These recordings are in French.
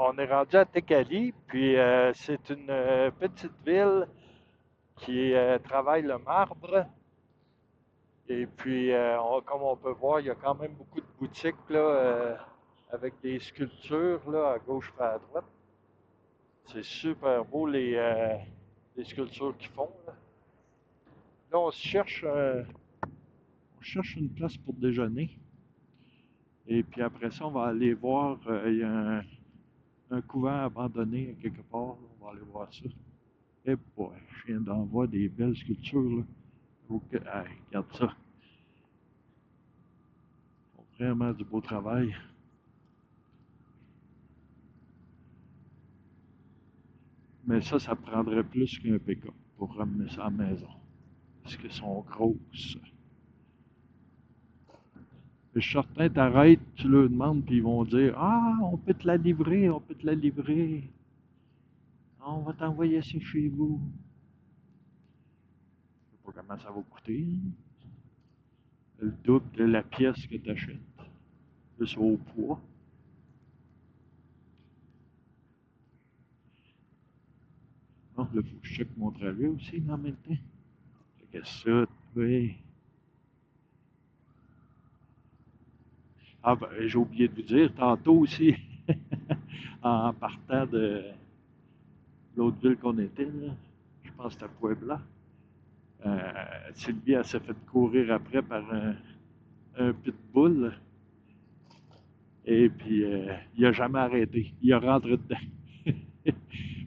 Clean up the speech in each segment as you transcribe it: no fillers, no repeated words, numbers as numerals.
On est rendu à Tekali, puis c'est une petite ville qui travaille le marbre. Et puis, comme on peut voir, il y a quand même beaucoup de boutiques là, avec des sculptures là, à gauche et à droite. C'est super beau les sculptures qu'ils font. Là, on cherche une place pour déjeuner. Et puis après ça, on va aller voir, il y a un couvent abandonné quelque part. On va aller voir ça. Eh boy, je viens d'en voir des belles sculptures, là. Regarde ça. Ils font vraiment du beau travail. Mais ça prendrait plus qu'un pick-up pour ramener ça à la maison. Parce qu'elles sont grosses. Je suis certain, t'arrêtes, tu leur demandes, puis ils vont dire ah, on peut te la livrer, on peut te la livrer. On va t'envoyer ça chez vous. Je sais pas comment ça va coûter. Le double de la pièce que tu achètes. Plus au poids. Non, là, il faut que je check mon trajet aussi en même temps. Fait que ça, oui. Ah, ben, j'ai oublié de vous dire, tantôt aussi, en partant de l'autre ville qu'on était, là, je pense que c'était Puebla, Sylvie, elle s'est fait courir après par un pitbull, et puis il a jamais arrêté. Il a rentré dedans.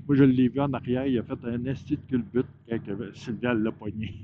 Moi, je l'ai vu en arrière, il a fait un esti de culbute quand Sylvia l'a pogné.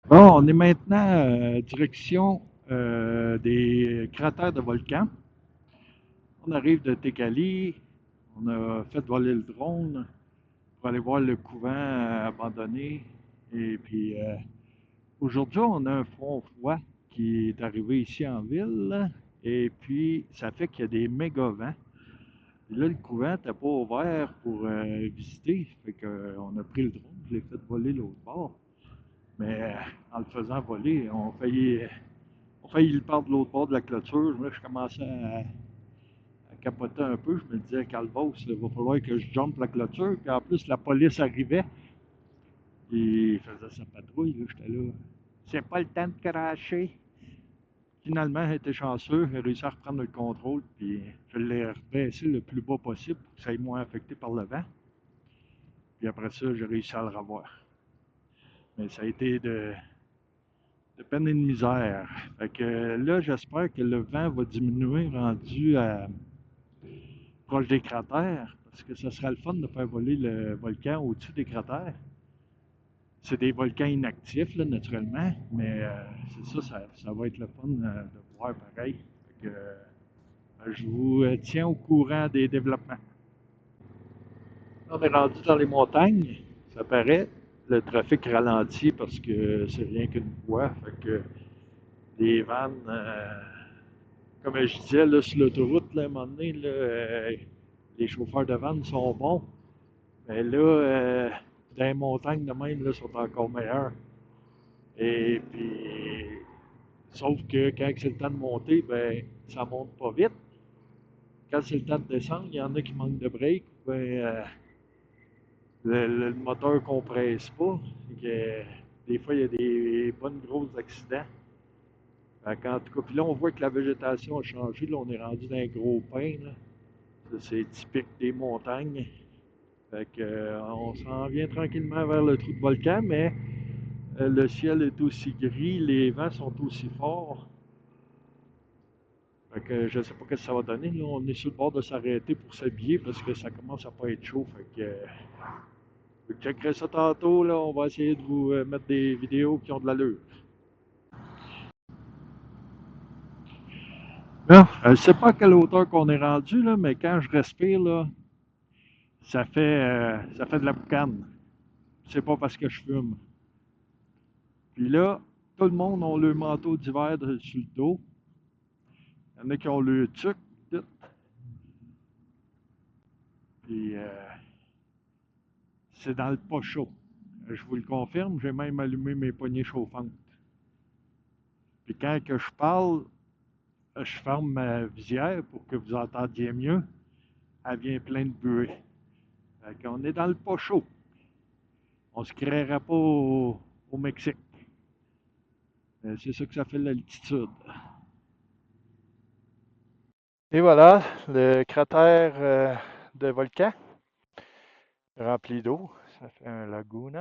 Bon, on est maintenant direction des cratères de volcans. On arrive de Tekali, on a fait voler le drone pour aller voir le couvent abandonné. Et puis aujourd'hui, on a un front froid qui est arrivé ici en ville. Et puis, ça fait qu'il y a des méga vents. Et là, le couvent n'était pas ouvert pour visiter. Fait qu'on a pris le drone, je l'ai fait voler l'autre bord. Mais en le faisant voler, on failli le perdre de l'autre bord de la clôture. Là, je commençais à capoter un peu. Je me disais, Calvos, il va falloir que je jumpe la clôture. Puis en plus, la police arrivait. Il faisait sa patrouille. Là, j'étais là. C'est pas le temps de cracher. Finalement, j'ai été chanceux. J'ai réussi à reprendre le contrôle. Puis je l'ai rebaissé le plus bas possible pour que ça ait moins affecté par le vent. Puis après ça, j'ai réussi à le revoir. Mais ça a été de peine et de misère. Fait que là, j'espère que le vent va diminuer rendu proche des cratères, parce que ça serait le fun de faire voler le volcan au-dessus des cratères. C'est des volcans inactifs, là, naturellement, mais c'est ça va être le fun de voir pareil. Fait que, je vous tiens au courant des développements. On est rendu dans les montagnes, ça paraît. Le trafic ralentit parce que c'est rien qu'une voie. Fait que les vannes, comme je disais, là, sur l'autoroute, là, à un moment donné, là, les chauffeurs de vannes sont bons. Mais là, dans les montagnes de même, là, sont encore meilleurs. Et puis, sauf que quand c'est le temps de monter, ben, ça monte pas vite. Quand c'est le temps de descendre, il y en a qui manquent de break. Ben, le moteur ne compresse pas. Que, des fois, il y a des bonnes gros accidents. Fait qu'en tout cas, puis là, on voit que la végétation a changé. Là, on est rendu dans un gros pin. Là. Ça, c'est typique des montagnes. Fait que, on s'en vient tranquillement vers le trou de volcan, mais le ciel est aussi gris, les vents sont aussi forts. Fait que je sais pas ce que ça va donner. Là, on est sur le bord de s'arrêter pour s'habiller parce que ça commence à pas être chaud. Fait que je checkerai ça tantôt. Là, on va essayer de vous mettre des vidéos qui ont de l'allure. Là, je sais pas à quelle hauteur qu'on est rendu, là, mais quand je respire, là, ça fait de la boucane. C'est pas parce que je fume. Puis là, tout le monde a le manteau d'hiver sur le dos. Il y en a qui ont le tuc, tout. Puis c'est dans le pas chaud. Je vous le confirme, j'ai même allumé mes poignées chauffantes. Puis quand que je parle, je ferme ma visière pour que vous entendiez mieux. Elle vient pleine de buée. Fait qu'on est dans le pas chaud. On se créera pas au Mexique. C'est ça que ça fait l'altitude. Et voilà, le cratère de volcan rempli d'eau. Ça fait un lagoon.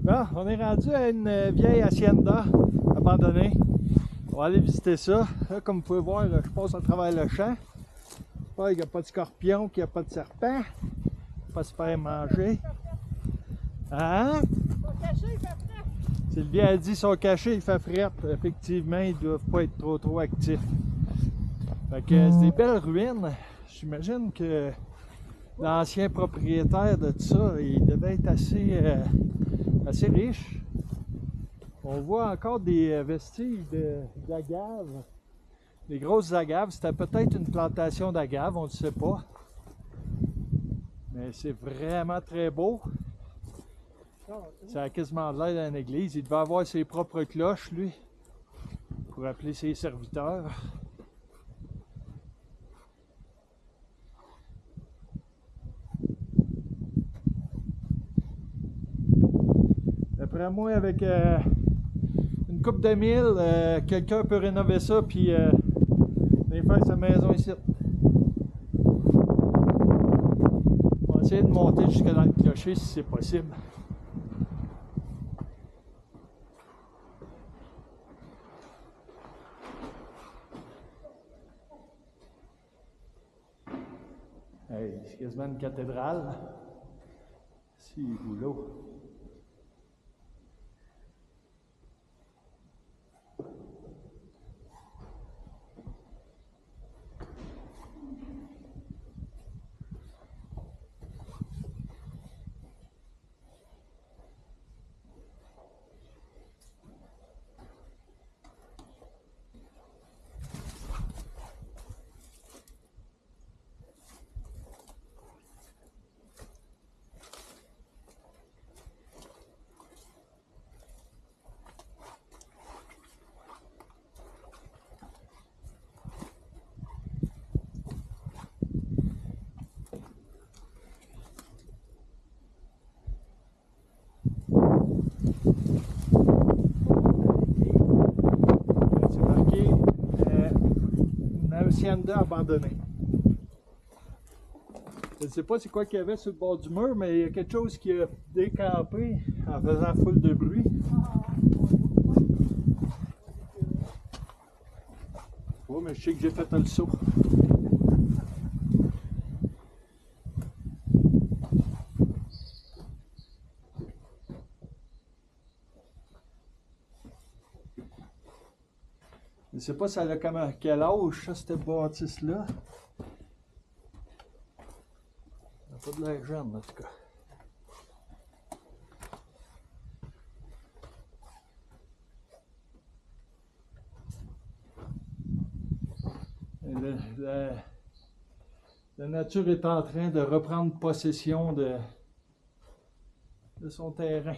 Bon, on est rendu à une vieille hacienda abandonnée. On va aller visiter ça. Là, comme vous pouvez voir, là, je passe à travers le champ. Il n'y a pas de scorpion, il n'y a pas de serpent. Pas se faire manger. Hein? Sylvie a dit qu'ils sont cachés, il fait frette. Effectivement, ils ne doivent pas être trop actifs. Fait que c'est des belles ruines. J'imagine que l'ancien propriétaire de tout ça, il devait être assez riche. On voit encore des vestiges d'agaves, des grosses agaves. C'était peut-être une plantation d'agaves, on ne sait pas. Mais c'est vraiment très beau. Ça a quasiment l'air d'une église. Il devait avoir ses propres cloches, lui, pour appeler ses serviteurs. D'après moi, avec une coupe de mille, quelqu'un peut rénover ça puis faire sa maison ici. On va essayer de monter jusque dans le clocher si c'est possible. Hey, c'est quasiment une cathédrale. C'est boulot. hacienda abandonnée. Je ne sais pas c'est quoi qu'il y avait sur le bord du mur, mais il y a quelque chose qui a décampé en faisant foule de bruit. Oh, mais je sais que j'ai fait le saut. Je ne sais pas ça a comme quel âge, ça, cette bâtisse-là. Ça n'a pas de l'air jeune, en tout cas. La nature est en train de reprendre possession de son terrain.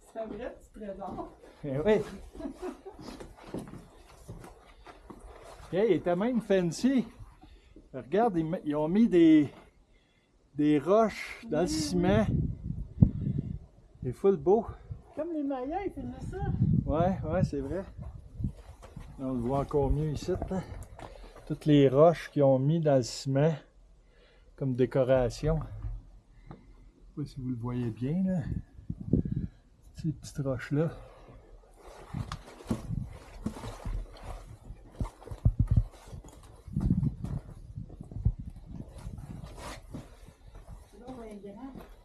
C'est un vrai petit trésor. Eh oui. Hey, il était même fancy. Regarde, ils ont mis des roches dans le ciment. C'est full beau. Comme les Mayas, ils faisaient ça. Ouais, c'est vrai. On le voit encore mieux ici. Hein? Toutes les roches qu'ils ont mis dans le ciment comme décoration. Je sais pas si vous le voyez bien, là. Ces petites roches-là.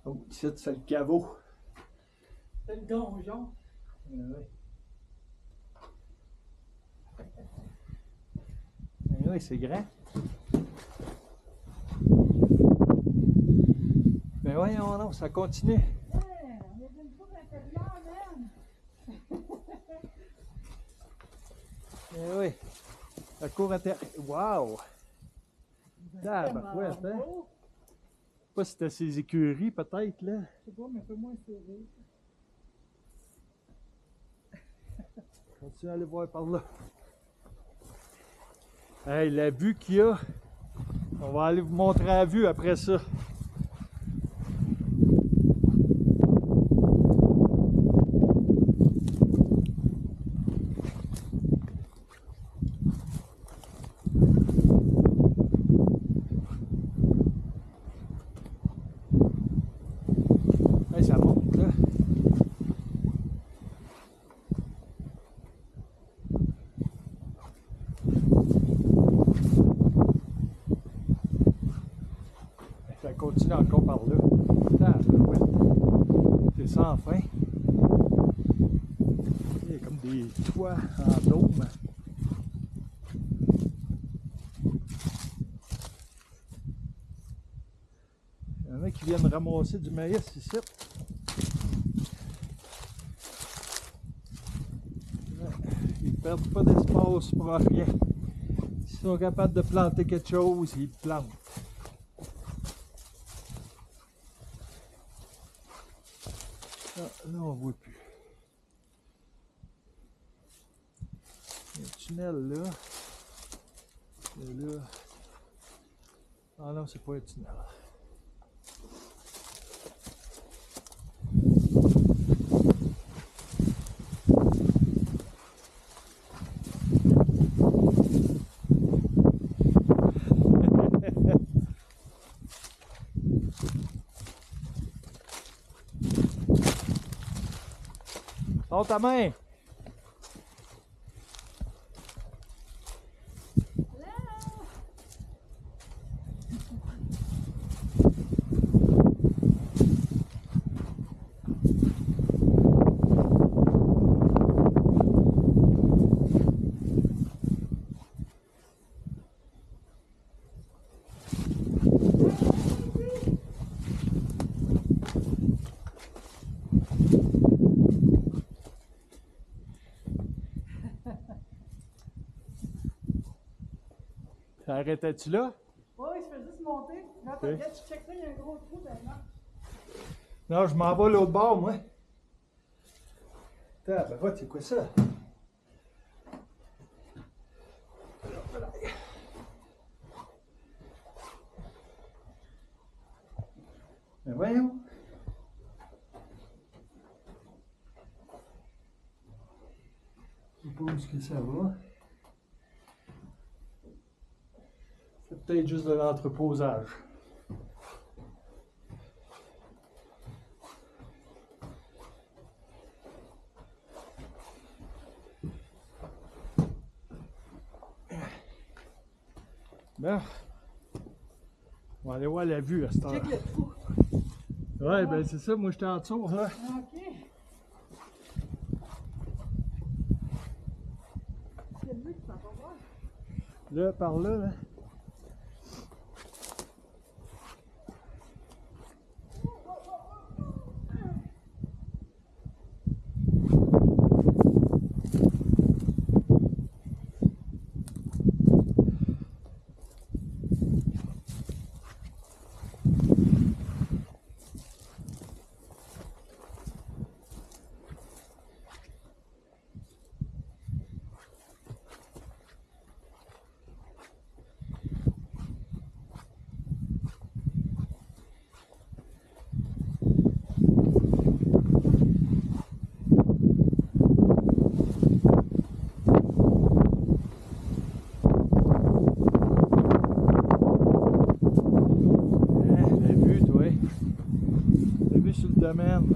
Oh, ici, c'est le caveau. C'est le donjon. Oui, c'est grand. Mais voyons, non, ça continue. On est d'une cour intérieure, même. Eh oui, la cour intérieure. Wow! Tabarouette, hein? Je sais pas si c'était ses écuries, peut-être, là. Je sais pas, mais fais-moi un sourire. Continue à aller voir par là. Hey, la vue qu'il y a, on va aller vous montrer la vue après ça. Hey, ça monte là. Ça continue encore par là. C'est sans fin. Il y a comme des toits en dôme. Il y en a qui viennent ramasser du maïs ici. Ils ne perdent pas d'espace pour rien. S'ils sont capables de planter quelque chose, ils plantent. Ah, là, on ne voit plus. Il y a un tunnel là. Et là. Ah non, c'est pas un tunnel. Sors ta main! Arrêtais-tu là? Oui, je fais juste monter. Là, Okay. peut-être tu checkes ça, il y a un gros trou là-dedans. Non, je m'en vais l'autre bord, moi. Attends, ben va, c'est quoi ça? Et ça va. C'est peut-être juste de l'entreposage. Bon. On va aller voir la vue à cette heure. Check le trou. Ouais, ben c'est ça, moi j'étais en dessous, là. OK. C'est lui qui s'en va voir. Là, par là, là. Domaine.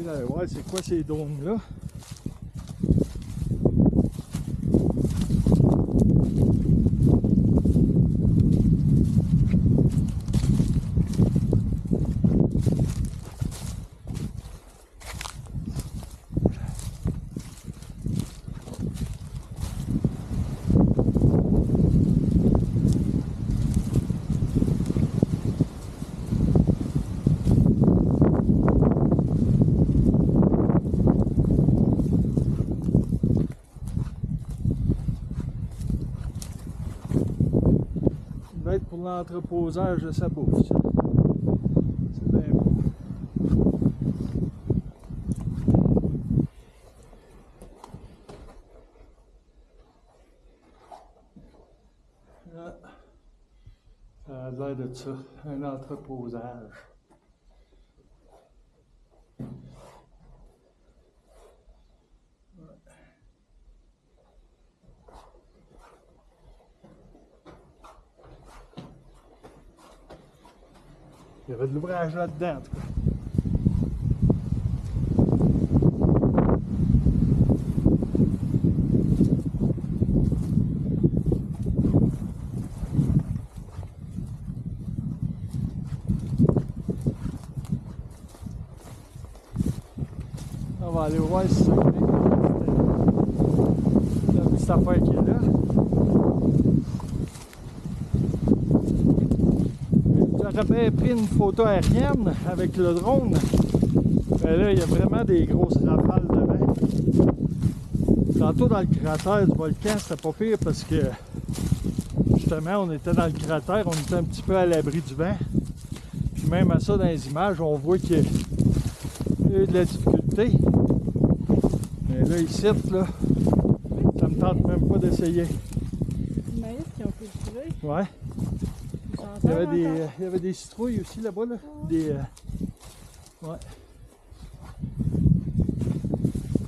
Là, ouais, c'est quoi ces dômes-là? Pour l'entreposage de sa bouffe, ça. C'est bien bon. Là, ça a l'air de ça, un entreposage. Il y avait de l'ouvrage là-dedans, en tout cas. On va aller voir si c'est la petite affaire qui est là. J'avais pris une photo aérienne avec le drone. Mais là, il y a vraiment des grosses rafales de vent. Tantôt dans le cratère du volcan, c'était pas pire parce que justement, on était dans le cratère, on était un petit peu à l'abri du vent. Puis même à ça, dans les images, on voit qu'il y a eu de la difficulté. Mais là, ici, là, ça me tente même pas d'essayer. Les maïs qui ont cultivé. Ouais. Il y avait des citrouilles aussi là-bas, là. Des, ouais.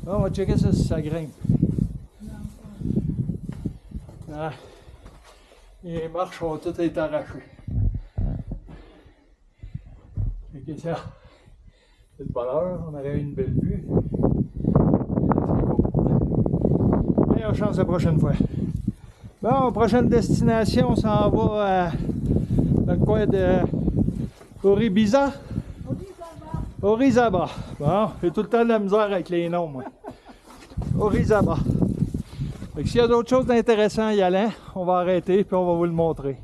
Ah, on va checker ça si ça grimpe. Ah. Les marches ont toutes été arrachées. Ok, ça. C'est le bonheur, on aurait eu une belle vue. Meilleure chance la prochaine fois. Bon, prochaine destination, on s'en va dans le coin de Orizaba. Orizaba. Bon, j'ai tout le temps de la misère avec les noms, moi. Orizaba. Fait que s'il y a d'autres choses d'intéressantes y allant, on va arrêter puis on va vous le montrer.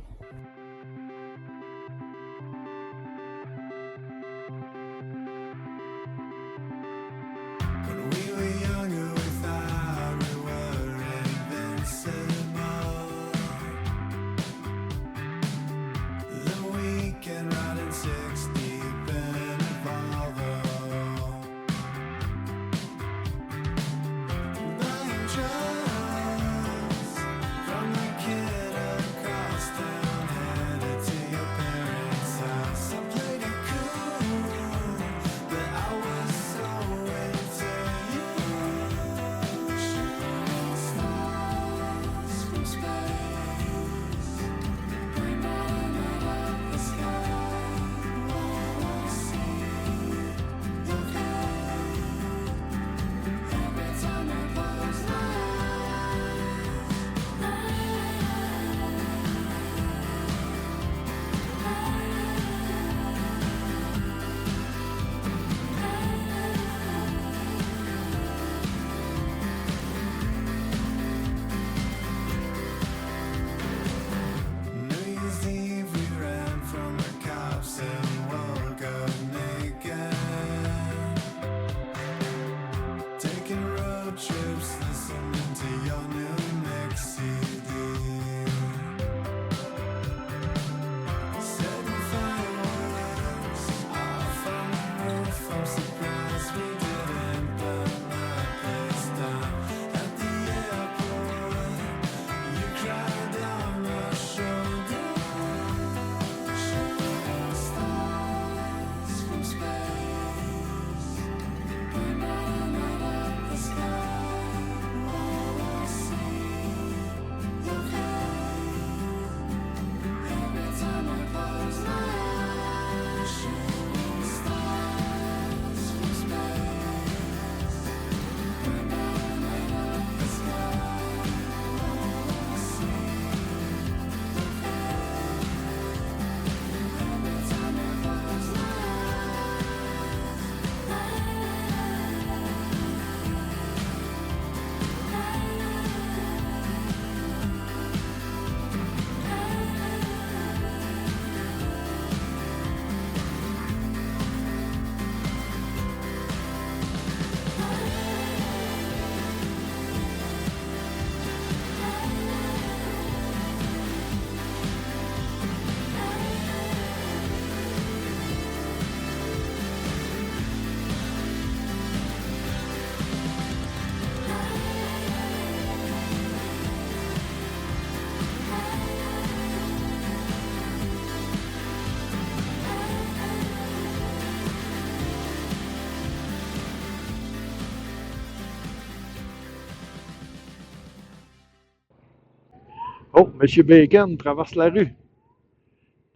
Oh, M. Bacon traverse la rue.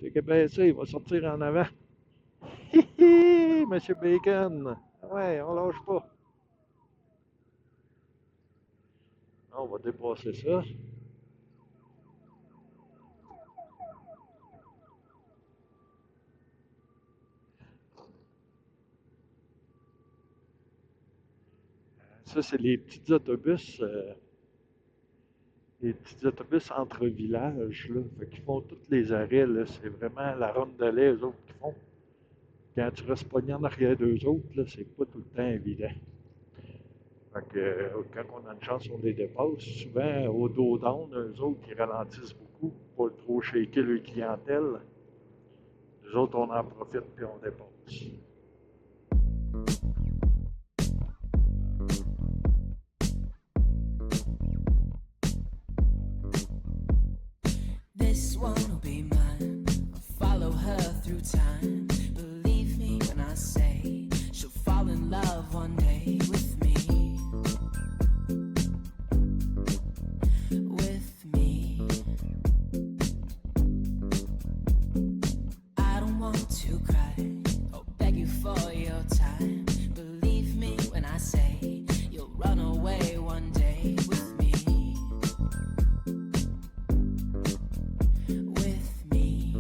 C'est que ben ça, il va sortir en avant. Hi hi, M. Bacon. Ouais, on lâche pas. On va dépasser ça. Ça, c'est les petits autobus. Les petits autobus entre villages, là. Fait qu'ils font tous les arrêts, là. C'est vraiment la ronde de lait, eux autres, qui font. Quand tu restes pogné en arrière d'eux autres, là, c'est pas tout le temps évident. Fait que, quand on a une chance, on les dépasse. Souvent, au dos down, eux autres, ils ralentissent beaucoup pour pas trop shaker leur clientèle. Nous autres, on en profite puis on dépasse. This one will be mine. I'll follow her through time. Believe me when I say she'll fall in love one day with me. With me. I don't want to cry or beg you for your time. Believe me when I say you'll run away one day with me. With me.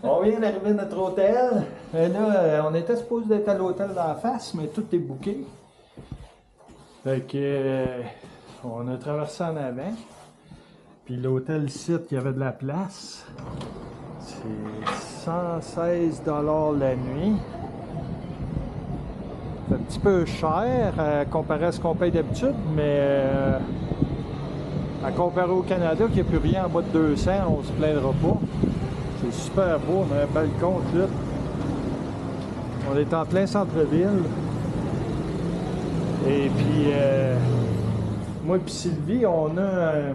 On vient d'arriver à notre hôtel. Et là, on était supposé être à l'hôtel d'en face, mais tout est booké. Fait que on a traversé en avant. Puis l'hôtel site, il y avait de la place. C'est 116 $ la nuit. C'est un petit peu cher comparé à ce qu'on paye d'habitude, mais à comparer au Canada, qui n'y a plus rien en bas de 200, on ne se plaindra pas. C'est super beau, on a un balcon tout. On est en plein centre-ville. Et puis, moi et Sylvie, on a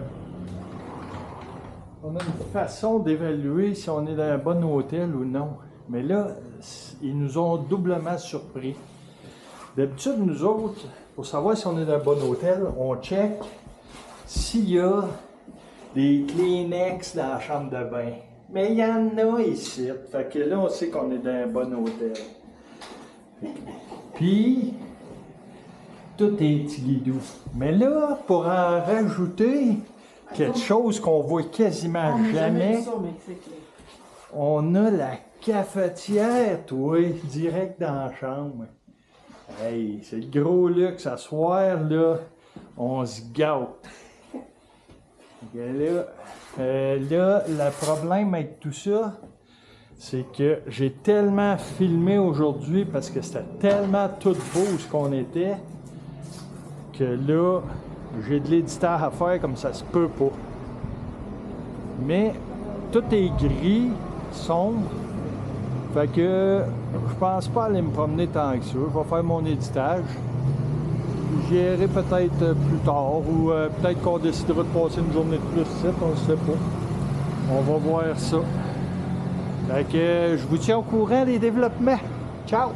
une façon d'évaluer si on est dans un bon hôtel ou non. Mais là, ils nous ont doublement surpris. D'habitude, nous autres, pour savoir si on est dans un bon hôtel, on check s'il y a des Kleenex dans la chambre de bain. Mais il y en a ici. Fait que là, on sait qu'on est dans un bon hôtel. Puis, tout est petit guidou. Mais là, pour en rajouter quelque chose qu'on voit quasiment jamais, on a la cafetière, toi, direct dans la chambre. Hey, c'est le gros luxe. À soir, là, on se gâte. Là, le problème avec tout ça, c'est que j'ai tellement filmé aujourd'hui parce que c'était tellement tout beau ce qu'on était, que là, j'ai de l'éditeur à faire comme ça se peut pas. Mais tout est gris, sombre. Fait que je pense pas aller me promener tant que ça. Je vais faire mon éditage. J'irai peut-être plus tard ou peut-être qu'on décidera de passer une journée de plus ici, on ne sait pas. On va voir ça. Fait que je vous tiens au courant des développements. Ciao!